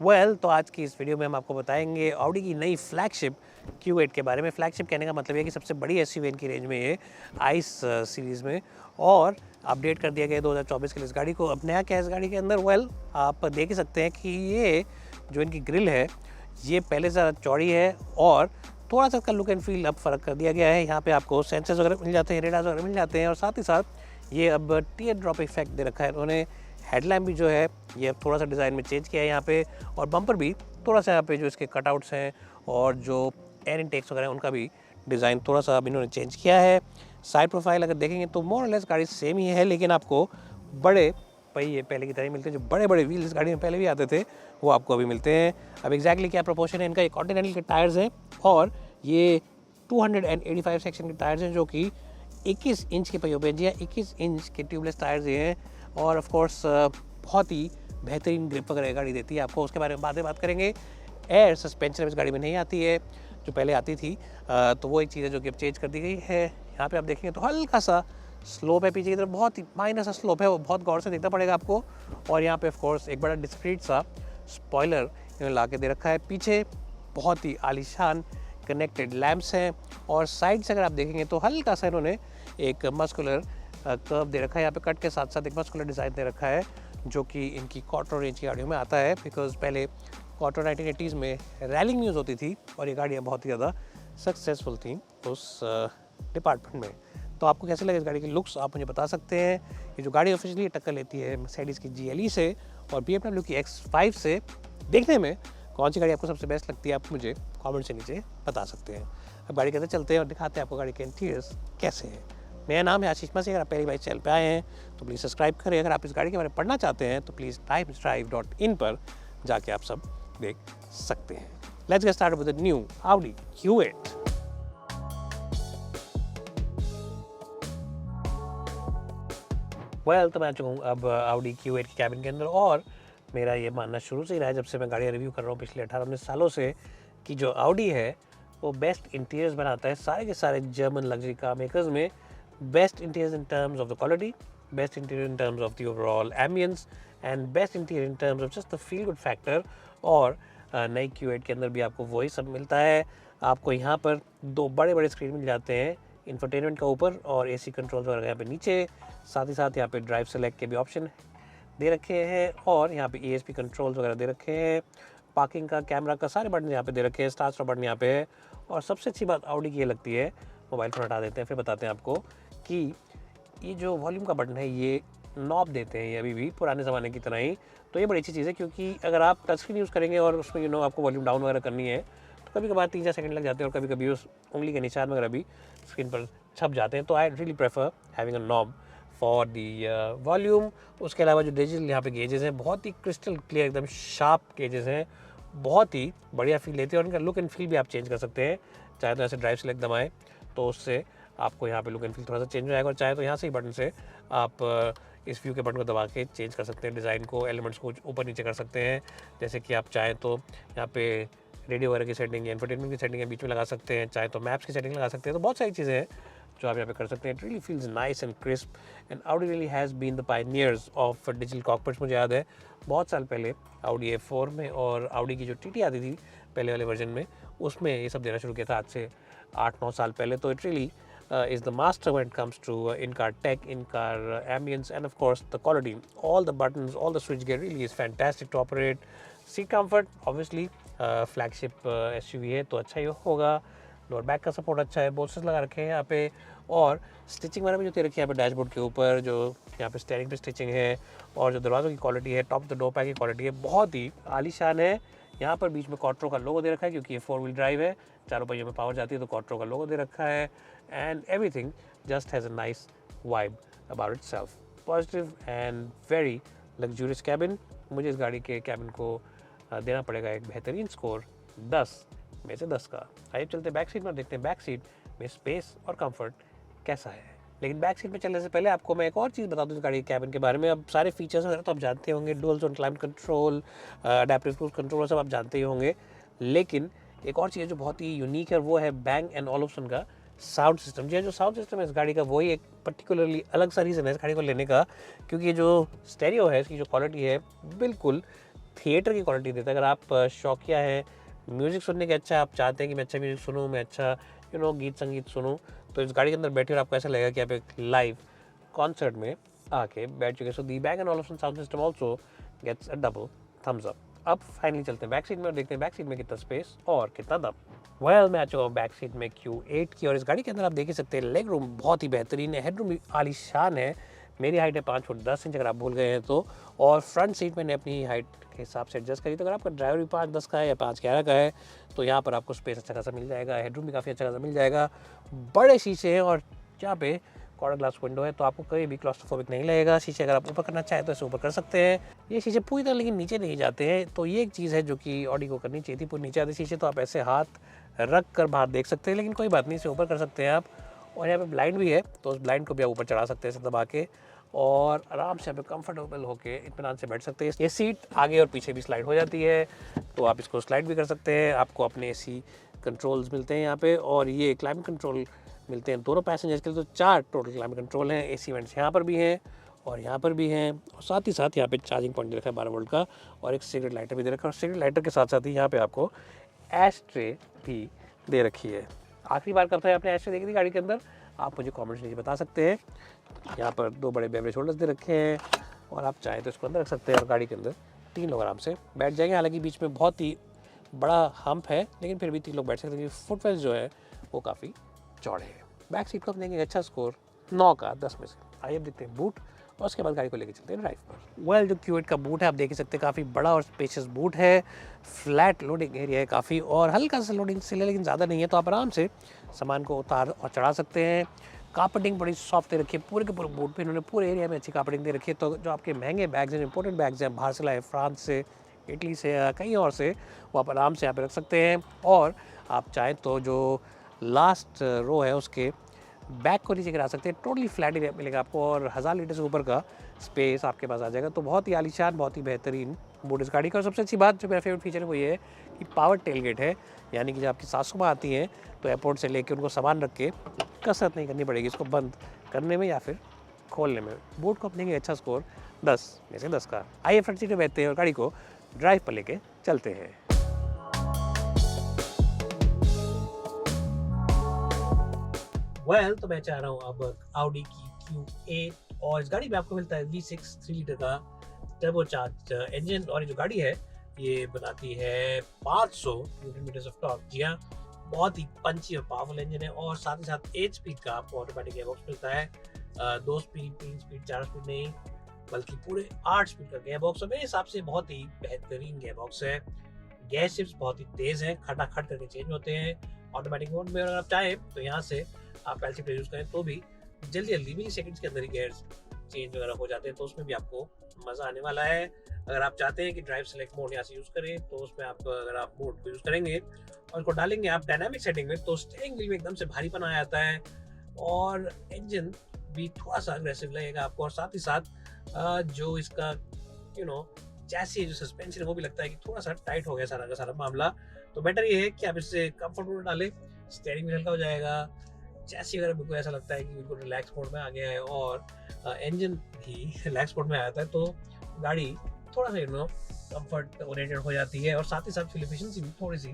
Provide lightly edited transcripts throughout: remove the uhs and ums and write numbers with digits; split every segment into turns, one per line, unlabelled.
तो आज की इस वीडियो में हम आपको बताएंगे ऑडी की नई फ्लैगशिप Q8 के बारे में। फ्लैगशिप कहने का मतलब है कि सबसे बड़ी एसयूवी इनकी रेंज में ये आइस सीरीज़ में, और अपडेट कर दिया गया 2024 के लिए इस गाड़ी को। अब नया क्या है इस गाड़ी के अंदर? आप देख ही सकते हैं कि ये जो इनकी ग्रिल है ये पहले से ज़्यादा चौड़ी है, और थोड़ा सा इसका लुक एंड फील अब फ़र्क कर दिया गया है। यहाँ पे आपको सेंसर्स वगैरह मिल जाते हैं, रेडार्स वगैरह मिल जाते हैं, और साथ ही साथ ये अब टीयर ड्रॉप इफेक्ट दे रखा है इन्होंने। हेडलैम्प भी जो है ये थोड़ा सा डिज़ाइन में चेंज किया है यहाँ पे, और बम्पर भी थोड़ा सा यहाँ पे जो इसके कटआउट्स हैं और जो एयर इनटेक्स वगैरह उनका भी डिज़ाइन थोड़ा सा अब इन्होंने चेंज किया है। साइड प्रोफाइल अगर देखेंगे तो मोर और लेस गाड़ी सेम ही है, लेकिन आपको बड़े पहिए पहले की तरह ही मिलते हैं। जो बड़े बड़े व्हील्स इस गाड़ी में पहले भी आते थे वो आपको अभी मिलते हैं। अब एग्जैक्टली क्या प्रोपोर्शन है इनका? ये कॉन्टिनेंटल के टायर्स हैं, और ये 285 सेक्शन के टायर्स हैं, जो कि 21 इंच के पहियों पे जी, 21 इंच के ट्यूबलेस टायर्स ये हैं। और ऑफ कोर्स बहुत ही बेहतरीन ग्रिप वगैरह गाड़ी देती है आपको, उसके बारे में बात करेंगे। एयर सस्पेंशन इस गाड़ी में नहीं आती है जो पहले आती थी, तो वो एक चीज़ है जो कि अब चेंज कर दी गई है। यहाँ पे आप देखेंगे तो हल्का सा स्लोप है पीछे की तरफ, बहुत ही माइनर सा स्लोप है, वो बहुत गौर से देखना पड़ेगा आपको। और यहाँ पे ऑफ कोर्स एक बड़ा डिस्क्रीट सा स्पॉइलर इन्होंने ला के दे रखा है। पीछे बहुत ही आलीशान कनेक्टेड लैंप्स हैं, और साइड से अगर आप देखेंगे तो हल्का सा इन्होंने एक मस्कुलर कर्व दे रखा है। यहाँ पे कट के साथ साथ एक मस्कुलर डिज़ाइन दे रखा है, जो कि इनकी क्वार्टर रेंज की गाड़ियों में आता है, बिकॉज पहले क्वार्टर 1980s में रैलिंग न्यूज़ होती थी, और ये गाड़ियाँ बहुत ही ज़्यादा सक्सेसफुल थी उस डिपार्टमेंट में। तो आपको कैसे लगे इस गाड़ी के लुक्स, आप मुझे बता सकते हैं। ये जो गाड़ी ऑफिशियली टक्कर लेती है मर्सिडीज़ की GLE से और BMW की X5 से, देखने में कौन सी गाड़ी आपको सबसे बेस्ट लगती है, आप मुझे कमेंट से नीचे बता सकते हैं। अब गाड़ी के अंदर चलते हैं और दिखाते हैं आपको गाड़ी के इंटीरियर्स कैसे हैं। मेरा नाम है आशीष मसी। अगर आप पहली बार चैनल पे आए हैं तो प्लीज़ सब्सक्राइब करें। अगर आप इस गाड़ी के बारे में पढ़ना चाहते हैं तो प्लीज़ timesdrive.in पर जाके आप सब देख सकते हैं। Let's get started with the new Audi Q8। तो मैं आ चुका हूँ अब Audi Q8 की कैबिन के अंदर, और मेरा ये मानना शुरू से ही रहा है, जब से मैं गाड़ियाँ रिव्यू कर रहा हूँ पिछले 18-19 सालों से, कि जो Audi है वो बेस्ट इंटीरियर्स बनाता है सारे के सारे जर्मन लग्जरी कार मेकर्स में। Best interiors in terms of the quality, best interior in terms of the overall ambience, and best interior in terms of just the feel good factor. और नई Q8 के अंदर भी आपको वही सब मिलता है। आपको यहाँ पर दो बड़े बड़े स्क्रीन मिल जाते हैं, इंफोटेनमेंट का ऊपर और AC कंट्रोल्स वगैरह यहाँ पे नीचे। साथ ही साथ यहाँ पे ड्राइव सेलेक्ट के भी ऑप्शन दे रखे हैं, और यहाँ पे ESP कंट्रोल्स वगैरह दे रखे हैं। पार्किंग का, कैमरा का, सारे बटन यहाँ पे दे रखे हैं। स्टार्ट स्टॉप बटन यहाँ पे है। और सबसे अच्छी बात Audi की ये लगती है, मोबाइल फोन हटा देते हैं फिर बताते हैं आपको, कि ये जो वॉल्यूम का बटन है ये नॉब देते हैं ये अभी भी पुराने ज़माने की तरह ही। तो ये बड़ी अच्छी चीज़ है, क्योंकि अगर आप टच स्क्रीन यूज़ करेंगे और उसमें आपको वॉल्यूम डाउन वगैरह करनी है तो कभी कभार 3-4 सेकंड लग जाते हैं, और कभी कभी उस उंगली के निशान वगैरह भी स्क्रीन पर छप जाते हैं। तो I really prefer having a knob for the volume. उसके अलावा जो डिजिटल यहाँ पे गेजेस हैं, बहुत ही क्रिस्टल क्लियर, एकदम शार्प गेजेस हैं, बहुत ही बढ़िया फील लेते हैं। और इनका लुक एंड फील भी आप चेंज कर सकते हैं। चाहे तो ऐसे ड्राइव सेलेक्ट दबाएं तो उससे आपको यहाँ पे लुक एंड फील थोड़ा सा चेंज हो जाएगा, और चाहे तो यहाँ से ही बटन से आप इस व्यू के बटन को दबा के चेंज कर सकते हैं डिज़ाइन को, एलिमेंट्स को ऊपर नीचे कर सकते हैं। जैसे कि आप चाहें तो यहाँ पे रेडियो वगैरह की सेटिंग या इंफोटेनमेंट की सेटिंग बीच में लगा सकते हैं, चाहे तो मैप्स की सेटिंग लगा सकते हैं। तो बहुत सारी चीज़ें हैं जो आप यहाँ पे कर सकते हैं। It really feels nice and crisp, and Audi really has been the pioneers of digital cockpits. मुझे याद है बहुत साल पहले Audi A4 में, और Audi की जो TT आती थी पहले वाले वर्जन में, उसमें ये सब देना शुरू किया था आज से 8-9 साल पहले। तो it really is the master when it comes to in-car tech, in-car ambience, and of course the quality. All the buttons, all the switchgear really is fantastic to operate. Seat comfort, obviously flagship SUV है तो अच्छा ही होगा। Lower back का support अच्छा है, bolsters लगा रखे हैं यहाँ पे, और स्टिचिंग वगैरह भी जो दे रखी है यहाँ पे डैशबोर्ड के ऊपर, जो यहाँ पे स्टीयरिंग पे स्टिचिंग है, और जो दरवाज़ों की क्वालिटी है, टॉप द डोर पैक की क्वालिटी है, बहुत ही आलीशान है। यहाँ पर बीच में क्वाट्रो का लोगो दे रखा है, क्योंकि ये 4 व्हील ड्राइव है, चारों पहियों में पावर जाती है, तो क्वाट्रो का लोगो दे रखा है। And everything just has a nice vibe about itself. Positive and very luxurious cabin. मुझे इस गाड़ी के कैबिन को देना पड़ेगा एक बेहतरीन स्कोर 10 में से 10 का। आइए चलते बैक सीट में, देखते हैं बैक सीट में स्पेस और कंफर्ट कैसा है। लेकिन बैक सीट में चलने से पहले आपको मैं एक और चीज़ बता दूं इस गाड़ी के कैबिन के बारे में। अब सारे फीचर्स वगैरह तो आप जानते होंगे, dual zone climate control, adaptive cruise control, सब आप जानते ही होंगे। लेकिन एक और चीज़ जो बहुत ही यूनिक है वो है Bang & Olufsen का साउंड सिस्टम। जी हाँ, जो साउंड सिस्टम है इस गाड़ी का, वही एक पर्टिकुलरली अलग सा रीज़न है इस गाड़ी को लेने का, क्योंकि ये जो स्टेरियो है, इसकी जो क्वालिटी है, बिल्कुल थिएटर की क्वालिटी देता है। अगर आप शौकिया हैं म्यूज़िक सुनने के, अच्छा आप चाहते हैं कि मैं अच्छा म्यूज़िक सुनूँ, मैं अच्छा गीत संगीत सुनूँ, तो इस गाड़ी के अंदर बैठे और आपको ऐसा लगेगा कि आप एक लाइव कॉन्सर्ट में आके बैठ चुके। So the bag and all sound system also gets a double thumbs up. अब फाइनली चलते हैं बैक सीट में और देखते हैं बैक सीट में कितना स्पेस और कितना दम। मैं आ चुका हूँ बैक सीट में Q8 की, और इस गाड़ी के अंदर आप देख ही सकते हैं लेग रूम बहुत ही बेहतरीन है, हेड रूम भी आलीशान है। मेरी हाइट है 5 फुट 10 इंच, अगर आप भूल गए हैं तो। और फ्रंट सीट मैंने अपनी हाइट के हिसाब से एडजस्ट करी, तो अगर आपका ड्राइवर भी 5'10" का है या 5'11" का है तो यहाँ पर आपको स्पेस अच्छा खासा मिल जाएगा, हेडरूम भी काफ़ी अच्छा खासा मिल जाएगा। बड़े शीशे हैं और यहाँ पे क्वार्टर ग्लास विंडो है, तो आपको कहीं भी क्लॉस्ट्रोफोबिक नहीं लगेगा। शीशे अगर आप ऊपर करना चाहें तो इसे ऊपर कर सकते हैं। ये शीशे पूरी तरह लेकिन नीचे नहीं जाते हैं, तो ये एक चीज़ है जो कि ऑडी को करनी चाहिए थी। पूरी नीचे आते शीशे तो आप ऐसे हाथ रख कर बाहर देख सकते हैं, लेकिन कोई बात नहीं, इसे ऊपर कर सकते हैं आप। और यहाँ पे ब्लाइंड भी है, तो उस ब्लाइंड को भी आप ऊपर चढ़ा सकते हैं इसे दबा के, और आराम से यहाँ पे कंफर्टेबल होके इत्मीनान से बैठ सकते हैं। ये सीट आगे और पीछे भी स्लाइड हो जाती है, तो आप इसको स्लाइड भी कर सकते हैं। आपको अपने AC कंट्रोल्स मिलते हैं यहाँ पे, और ये क्लाइमेट कंट्रोल मिलते हैं दोनों पैसेंजर्स के लिए। तो 4 टोटल क्लाइमेट कंट्रोल हैं। AC वेंट्स यहाँ पर भी हैं और यहाँ पर भी हैं, और साथ ही साथ यहाँ पे चार्जिंग पॉइंट दे रखा है 12 वोल्ट का, और एक सिगरेट लाइटर भी दे रखा है। और सिगरेट लाइटर के साथ साथ ही यहाँ पे आपको एश ट्रे भी दे रखी है। आखिरी बार कब था आपने एश ट्रे देखी थी गाड़ी के अंदर, आप मुझे कमेंट्स नीचे बता सकते हैं। यहाँ पर 2 बड़े बेवरेज होल्डर्स दे रखे हैं, और आप चाहें तो इसको अंदर रख सकते हैं, और गाड़ी के अंदर 3 लोग आराम से बैठ जाएंगे। हालांकि बीच में बहुत ही बड़ा हम्प है, लेकिन फिर भी 3 लोग बैठ सकते हैं, क्योंकि फुटवेल्स जो है वो काफ़ी चौड़े हैं। बैक सीट को हम देंगे अच्छा स्कोर 9 का 10 में से। आइए अब देखते हैं बूट, और उसके बाद गाड़ी को लेकर चलते हैं ड्राइव पर। जो Q8 का बूट है आप देख ही सकते हैं, काफ़ी बड़ा और स्पेशियस बूट है। फ्लैट लोडिंग एरिया है काफ़ी, और हल्का सा लोडिंग सिल है, लेकिन ज़्यादा नहीं है, तो आप आराम से सामान को उतार और चढ़ा सकते हैं। कार्पेटिंग बड़ी सॉफ्ट दे रखी है पूरे के पूरे बूट पे, इन्होंने पूरे एरिया में अच्छी कार्पेटिंग दे रखी है। तो जो आपके महंगे बैग्स हैं, इंपोर्टेड बैग्स हैं, बाहर से लाए, फ्रांस से, इटली से या कहीं और से, वो आप आराम से यहाँ पे रख सकते हैं। और आप चाहें तो जो लास्ट रो है उसके बैग को नीचे गिरा सकते हैं। टोटली फ्लैट एरिया मिलेगा आपको, और 1000 लीटर से ऊपर का स्पेस आपके पास आ जाएगा। तो बहुत ही आलीशान, बहुत ही बेहतरीन बूट इस गाड़ी का। और सबसे अच्छी बात जो मेरा फेवरेट फीचर है वो ये है कि पावर टेलगेट है, यानी कि जब आपकी सासू माँ आती हैं तो एयरपोर्ट से लेके उनको सामान रख के कसरत नहीं करनी पड़ेगी इसको बंद करने में या फिर खोलने में। बूट को अपने अच्छा स्कोर 10 में से 10 का। आइए फ्रंट सीट में बैठते हैं और गाड़ी को ड्राइव पर लेके चलते हैं। तो मैं चाह रहा हूँ अब Audi की Q8, और इस गाड़ी में आपको मिलता है V6 3 लीटर का टर्बोचार्ज इंजन, और ये जो गाड़ी है ये बनाती है 500 न्यूटन मीटर्स ऑफ टॉर्क। जी हाँ, बहुत ही पंची और पावरफुल इंजन है, और साथ ही साथ 8 स्पीड का आपको ऑटोमेटिक गियरबॉक्स मिलता है। 2 स्पीड 3 स्पीड 4 स्पीड नहीं, बल्कि पूरे 8 स्पीड का गियरबॉक्स है। मेरे हिसाब से बहुत ही बेहतरीन गियरबॉक्स है। गियर शिफ्ट्स बहुत ही तेज हैं, खटाखट करके चेंज होते हैं ऑटोमेटिक मोड में। अगर आप चाहें तो यहाँ से आप एल शिफ्ट यूज़ करें तो भी जल्दी जल्दी मिली सेकंड्स के अंदर ही गियर्स चेंज वगैरह हो जाते हैं, तो उसमें भी आपको मज़ा आने वाला है। अगर आप चाहते हैं कि ड्राइव सेलेक्ट मोड यहाँ से यूज़ करें, तो उसमें आप अगर आप मोड को यूज़ करेंगे और उसको डालेंगे आप डायनामिक सेटिंग में, तो स्टीयरिंग व्हील में एकदम से भारीपन आ जाता है, और इंजन भी थोड़ा सा अग्रेसिव लगेगा आपको। और साथ ही साथ जो इसका चैसी जो सस्पेंशन है वो भी लगता है कि थोड़ा सा टाइट हो गया सारा का सारा मामला। तो बेटर ये है कि आप इससे कंफर्ट मोड डालें, स्टीयरिंग भी हल्का हो जाएगा। चैसी अगर बिल्कुल ऐसा लगता है कि बिल्कुल रिलैक्स मोड में आ गया है, और इंजन भी रिलैक्स मोड में आ जाता है, तो गाड़ी थोड़ा सा कंफर्ट ओरिएंटेड हो जाती है, और साथ ही साथ फ्यूल एफिशिएंसी भी थोड़ी सी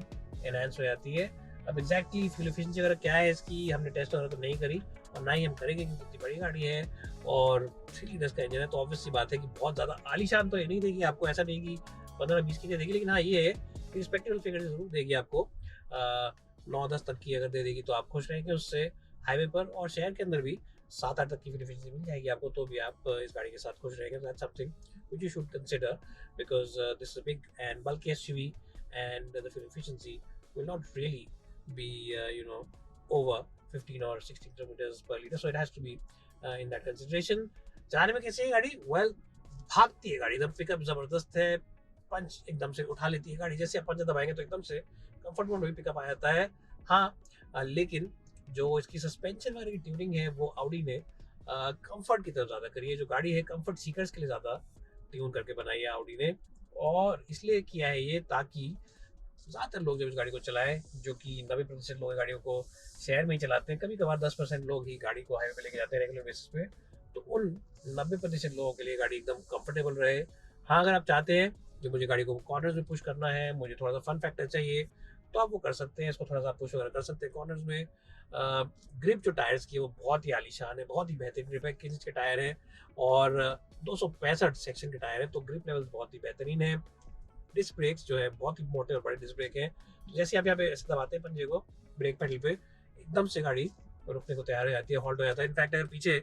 एनहांस हो जाती है। अब एग्जैक्टली फ्यूल एफिशिएंसी वगैरह क्या है इसकी हमने टेस्ट वगैरह तो नहीं करी, और ना ही हम करेंगे, क्योंकि इतनी बड़ी गाड़ी है और 3 लीटर्स का इंजन है, तो ऑब्वियस सी बात है कि बहुत ज़्यादा आलीशान तो ये नहीं देगी आपको, ऐसा नहीं कि 15-20 की देगी, लेकिन हाँ ये है कि रिस्पेक्टेबल फिगर जरूर देगी आपको। 9-10 तक की अगर दे देगी तो आप खुश रहेंगे उससे। हाईवे पर और शहर के अंदर भी 7-8 तक की फ्यूल एफिशिएंसी मिल जाएगी आपको, तो भी आप इस गाड़ी के साथ खुश रहेंगे। That's something which you should consider, because this is a big and bulky SUV, and the fuel efficiency will not really be over 15 or 16 kilometers per liter, so it has to be in that consideration. चलाने में कैसी है गाड़ी? भागती है गाड़ी, एकदम pickup जबरदस्त है, पंच एकदम से उठा लेती है गाड़ी। जैसे आप पंच दबाएंगे तो एकदम से कंफर्ट मोड में भी पिकअप आ जाता है। हाँ, लेकिन जो इसकी सस्पेंशन वगैरह की ट्यूनिंग है वो Audi ने कंफर्ट की तरफ ज़्यादा करी है। जो गाड़ी है कंफर्ट सीकर्स के लिए ज़्यादा ट्यून करके बनाई है Audi ने, और इसलिए किया है ये ताकि ज़्यादातर लोग जब इस गाड़ी को चलाएं, जो कि 90% लोग गाड़ियों को शहर में ही चलाते हैं, कभी कभार 10% लोग ही गाड़ी को हाईवे पे लेके जाते हैं रेगुलर बेसिस पे, तो उन 90% लोगों के लिए गाड़ी एकदम कंफर्टेबल रहे। हाँ, अगर आप चाहते हैं जो मुझे गाड़ी को कॉर्नर्स में पुश करना है, मुझे थोड़ा सा फन फैक्टर चाहिए, तो आप वो कर सकते हैं, इसको थोड़ा सा पुश वगैरह कर सकते हैं कॉर्नर्स में। ग्रिप जो टायर्स की है वो बहुत ही आलीशान है, बहुत ही बेहतरीन ग्रिप है, किन्स के टायर है और 265 सेक्शन के टायर है, तो ग्रिप लेवल बहुत ही बेहतरीन है। डिस्क ब्रेक्स जो है बहुत ही मोटे और बड़े डिस्क ब्रेक हैं, तो जैसे आप यहाँ पे ऐसे दबाते हैं पंजे को ब्रेक पेडल पे, एकदम से गाड़ी रुकने को तैयार हो जाती है, हॉल्ट हो जाता है। इनफैक्ट अगर पीछे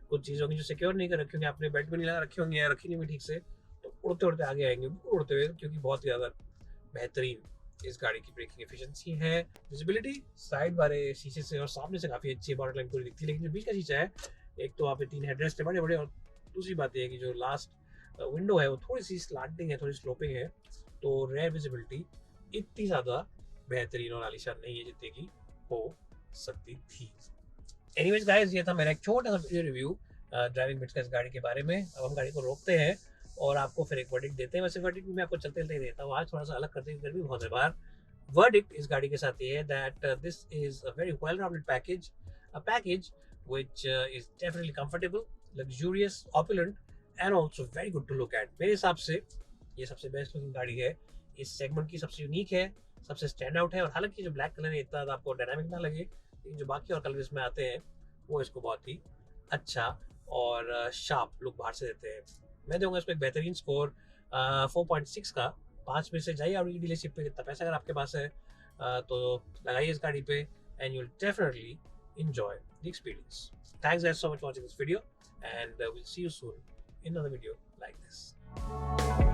कुछ चीज़ होंगी जो सिक्योर नहीं कर रखी होंगी, आपने बेल्ट भी नहीं लगा रखी होंगी या रखी नहीं हुई ठीक से, तो उड़ते उड़ते आगे आएंगे, उड़ते हुए, क्योंकि बहुत ही ज़्यादा बेहतरीन इस गाड़ी की ब्रेकिंग एफिशिएंसी है। विजिबिलिटी साइड वाले शीशे से और सामने से काफ़ी अच्छी है, बॉडी लाइन पूरी दिखती है, लेकिन जो बीच का शीशा है, एक तो वहाँ पे 3 हेडरेस्ट है बड़े बड़े, और दूसरी बात यह है कि जो लास्ट विंडो है वो थोड़ी सी स्लांटिंग है, थोड़ी स्लोपिंग है, तो रेयर विजिबिलिटी इतनी ज़्यादा बेहतरीन और आलीशान नहीं है जितनी की हो सकती थी। एनीवेज गाइस, ये था मेरा एक छोटा सा वीडियो रिव्यू ड्राइविंग बिट्स का इस गाड़ी के बारे में। अब हम गाड़ी को रोकते हैं और आपको फिर एक वर्डिक्ट देते हैं। वैसे वर्डिक्ट मैं आपको चलते चलते ही देता हूँ, आज थोड़ा सा अलग करते हैं, गर्मी बहुत है बाहर। वर्डिक्ट इस गाड़ी के साथ ये है that this is a very well rounded package, a package which is definitely comfortable, luxurious, opulent and also very good to look at. मेरे हिसाब से ये सबसे बेस्ट लुकिंग गाड़ी है, इस सेगमेंट की सबसे यूनिक है, सबसे स्टैंड आउट है। और हालांकि जो ब्लैक कलर है इतना आपको डायनामिक ना लगे, लेकिन जो बाकी और कलर इसमें आते हैं वो इसको बहुत ही अच्छा और शार्प लुक बाहर से देते हैं। मैं दूंगा इसको एक बेहतरीन स्कोर 4.6 का। 5 में से जाइए ऑडी डीलरशिप पे, कितना पैसा अगर आपके पास है तो लगाइए इस गाड़ी पे and you will definitely enjoy the experience. Thanks guys so much for watching this video and we'll see you soon in another video like this.